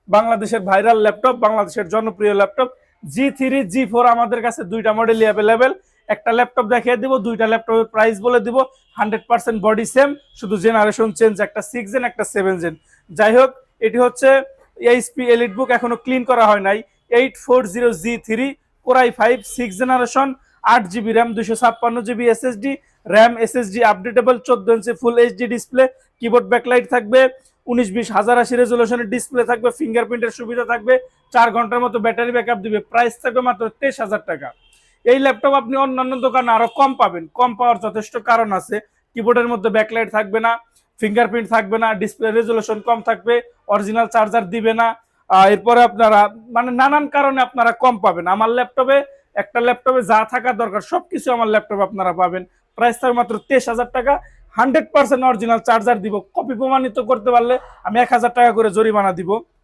বাংলাদেশের viral laptop, বাংলাদেশের জনপ্রিয় ল্যাপটপ G3 G4 আমাদের কাছে দুইটা মডেলই অ্যাভেলেবেল। একটা ল্যাপটপ দেখিয়ে দিব, দুইটা ল্যাপটপের প্রাইস বলে দিব। 100% বডি সেম, শুধু জেনারেশন চেঞ্জ, একটা 6 জেন একটা 7 জেন। যাই হোক, এটি হচ্ছে এইচপি এলিটবুক, এখনো ক্লিন করা হয় নাই। 840G3 Core i5 6 generation, 8GB RAM, 256GB SSD, RAM SSD updatable, 14 inch full HD display, keyboard backlight থাকবে, 1920 1080 রেজুলেশনের ডিসপ্লে থাকবে, ফিঙ্গারপ্রিন্টের সুবিধা থাকবে, 4 ঘন্টার মতো ব্যাটারি ব্যাকআপ দিবে। প্রাইস থাকবে মাত্র 23,000 টাকা। এই ল্যাপটপ আপনি অন্যান্য দোকানে আরো কম পাবেন, কম পাওয়ার যথেষ্ট কারণ আছে। কিবোর্ডের মধ্যে ব্যাকলাইট থাকবে না, ফিঙ্গারপ্রিন্ট থাকবে না, ডিসপ্লে রেজুলেশন কম থাকবে, অরিজিনাল চার্জার দিবে না। এরপরে আপনারা মানে নানান কারণে আপনারা কম পাবেন। আমার ল্যাপটপে, একটা ল্যাপটপে যা থাকা দরকার সবকিছু আমার ল্যাপটপে আপনারা পাবেন। প্রাইস থাকবে মাত্র 23,000 টাকা। 100% অরিজিনাল চার্জার দিব, কপি প্রমাণিত করতে পারলে আমি 1,000 টাকা করে জরিমানা দিব।